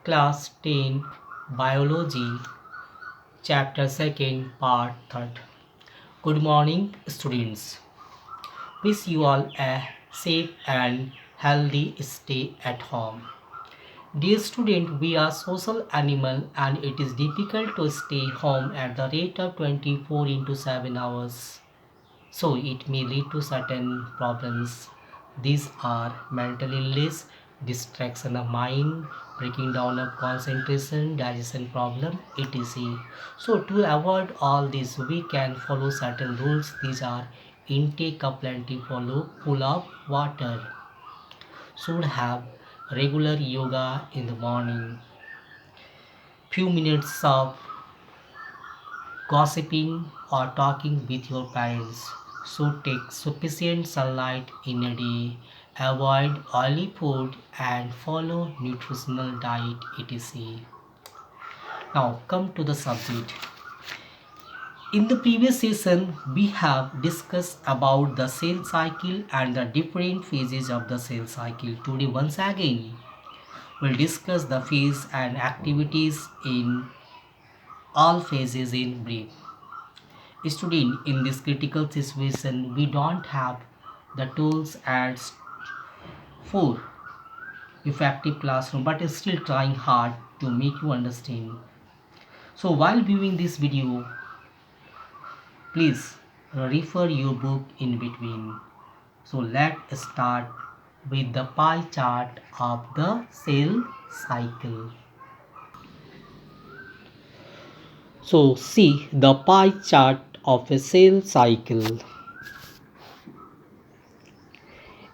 Class 10 Biology Chapter 2nd Part 3rd. Good morning students. Wish you all a safe and healthy stay at home. Dear student, we are social animal and it is difficult to stay home at the rate of 24 into 7 hours. So it may lead to certain problems. These are mental illness, distraction of mind, breaking down of concentration, digestion problem, etc. So to avoid all this, we can follow certain rules. These are intake of plenty follow, full of water. Should have regular yoga in the morning. Few minutes of gossiping or talking with your parents. So take sufficient sunlight in a day, avoid oily food and follow nutritional diet etc. Now come to the subject. In the previous session we have discussed about the cell cycle and the different phases of the cell cycle. Today once again we'll discuss the phase and activities in all phases in brief. Student, in this critical situation we don't have the tools as for effective classroom but still trying hard to make you understand. So while viewing this video, please refer your book in between. So let's start with the pie chart of the cell cycle. So see the pie chart of a cell cycle.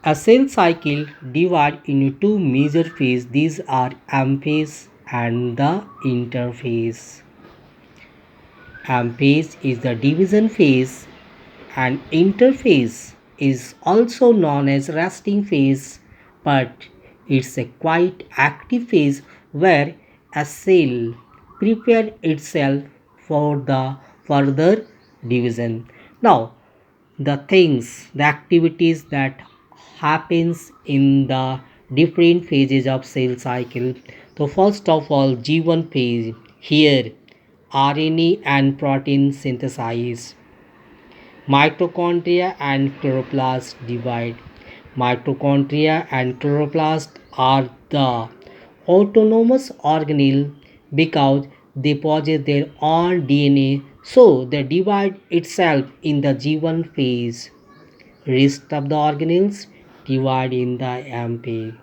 A cell cycle divides into two major phases. These are M phase and the interphase. M phase is the division phase and interphase is also known as resting phase, but it's a quite active phase where a cell prepares itself for the further division. Now the activities that happens in the different phases of cell cycle. So first of all, G1 phase. Here RNA and protein synthesis, mitochondria and chloroplast divide. Mitochondria and chloroplast are the autonomous organelle because they possess their own DNA, so they divide itself in the G1 phase. Rest of the organelles divide in the M phase.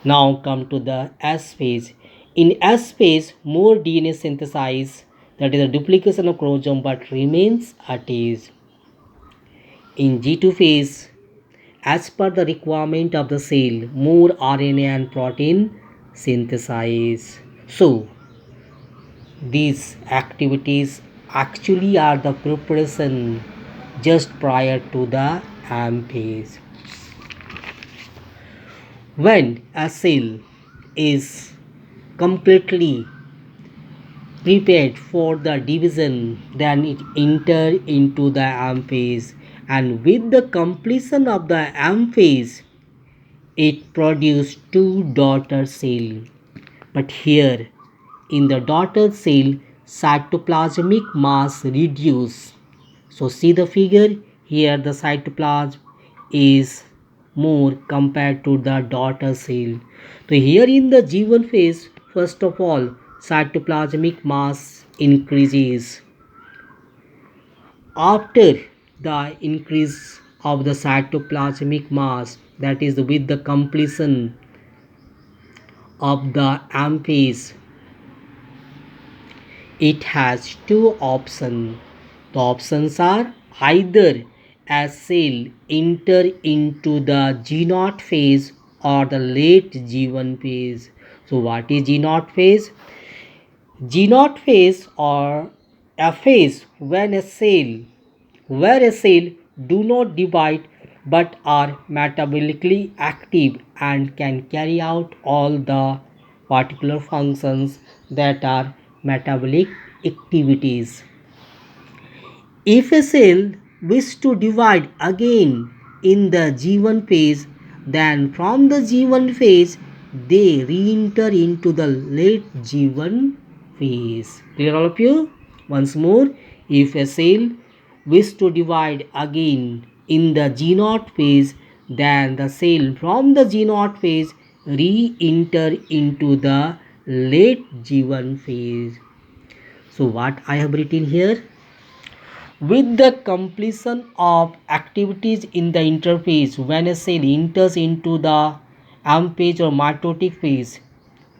Now come to the S phase. In S phase, more DNA synthesized, that is a duplication of chromosome, but remains attached. In G2 phase, as per the requirement of the cell, more RNA and protein synthesized. So these activities actually are the preparation just prior to the M phase. When a cell is completely prepared for the division, then it enters into the M phase, and with the completion of the M phase, it produces two daughter cells. But here in the daughter cell, cytoplasmic mass reduces. So see the figure here, the cytoplasm is more compared to the daughter cell. So here in the G1 phase, first of all, cytoplasmic mass increases. After the increase of the cytoplasmic mass, that is with the completion of the M phase, it has two options. The options are either a cell enter into the G0 phase or the late G1 phase. So what is G0 phase? G0 phase or a phase when a cell where a cell do not divide but are metabolically active and can carry out all the particular functions that are metabolic activities. If a cell wishes to divide again in the G1 phase, then from the G1 phase they re-enter into the late G1 phase. Clear all of you? Once more, if a cell wish to divide again in the G0 phase, then the cell from the G0 phase re-enter into the late G1 phase. So what I have written here? With the completion of activities in the interphase, when a cell enters into the M phase or mitotic phase,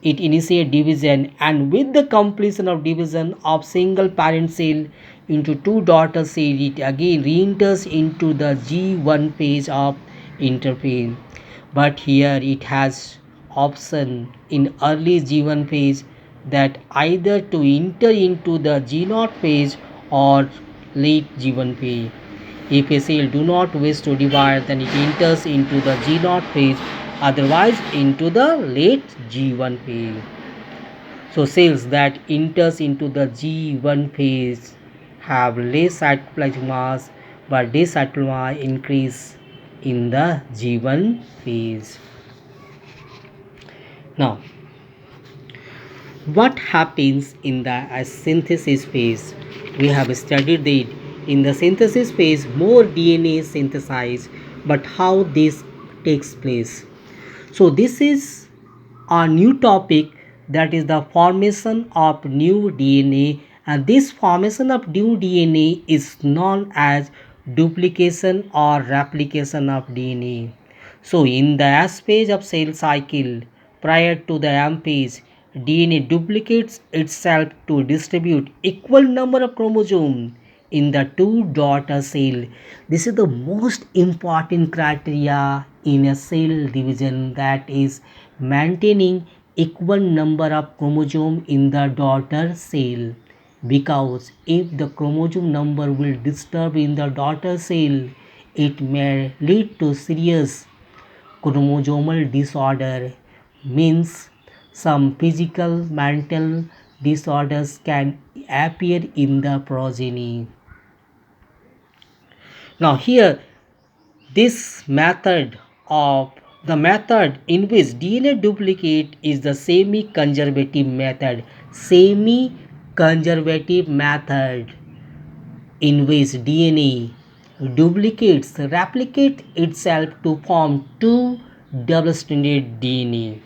it initiates division, and with the completion of division of single parent cell into two daughter cells, it again re-enters into the G1 phase of interphase. But here it has option in early G1 phase that either to enter into the G0 phase or late G1 phase. If a cell do not wish to divide, then it enters into the G0 phase, otherwise into the late G1 phase. So cells that enters into the G1 phase have less cytoplasmic mass, but this cytoplasmic mass increase in the G1 phase. Now, what happens in the synthesis phase? We have studied that in the synthesis phase more DNA is synthesized, but how this takes place? So this is a new topic, that is the formation of new DNA, and this formation of new DNA is known as duplication or replication of DNA. So in the S phase of cell cycle prior to the M phase, DNA duplicates itself to distribute equal number of chromosomes in the two daughter cell. This is the most important criteria in a cell division, that is maintaining equal number of chromosome in the daughter cell, because if the chromosome number will disturb in the daughter cell, it may lead to serious chromosomal disorder, means some physical mental disorders can appear in the progeny. Now here this method of the method in which DNA duplicate is the semi-conservative method. Semi-conservative method in which DNA duplicates replicate itself to form two double-stranded DNA.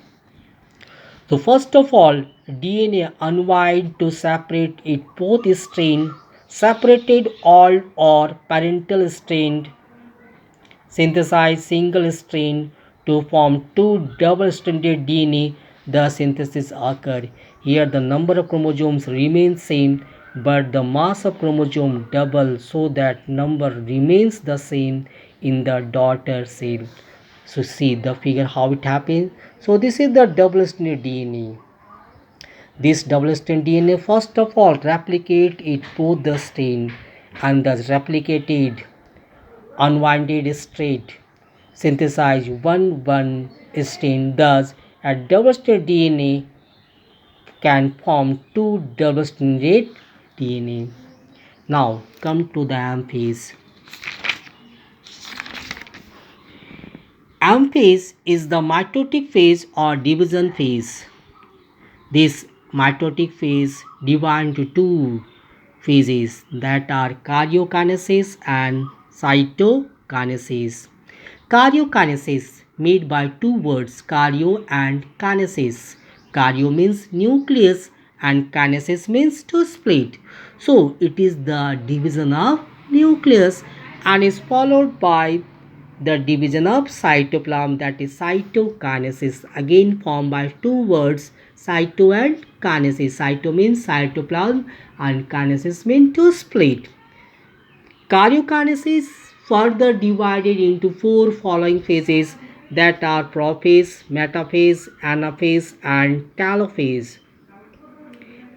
So first of all, DNA unwind to separate it both strain, separated all or parental strain, synthesize single strain to form two double-stranded DNA. The synthesis occur. Here the number of chromosomes remains same, but the mass of chromosome double, so that number remains the same in the daughter cell. So see the figure how it happens. So this is the double-stranded DNA. This double-stranded DNA first of all replicate it both the strain, and thus replicated unwinded straight synthesize one strain. Thus a double-stranded DNA can form two double-stranded DNA. Now come to the M phase. M phase is the mitotic phase or division phase. This mitotic phase divides into two phases, that are karyokinesis and cytokinesis. Karyokinesis made by two words, karyo and kinesis. Karyo means nucleus and kinesis means to split. So it is the division of nucleus and is followed by the division of cytoplasm, that is cytokinesis, again formed by two words, cyto and kinesis. Cyto means cytoplasm and kinesis means to split. Karyokinesis further divided into four following phases, that are prophase, metaphase, anaphase and telophase.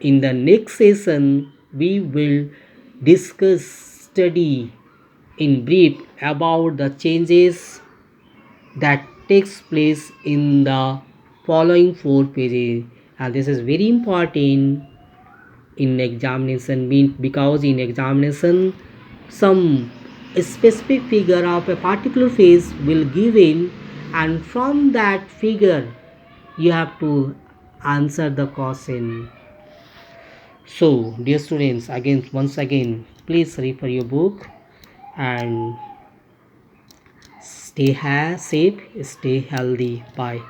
In the next session, we will study in brief about the changes that takes place in the following four phases, and this is very important in examination, because in examination some specific figure of a particular phase will given, and from that figure You have to answer the question. So, dear students, again, once again, please refer your book and stay safe, stay healthy. Bye.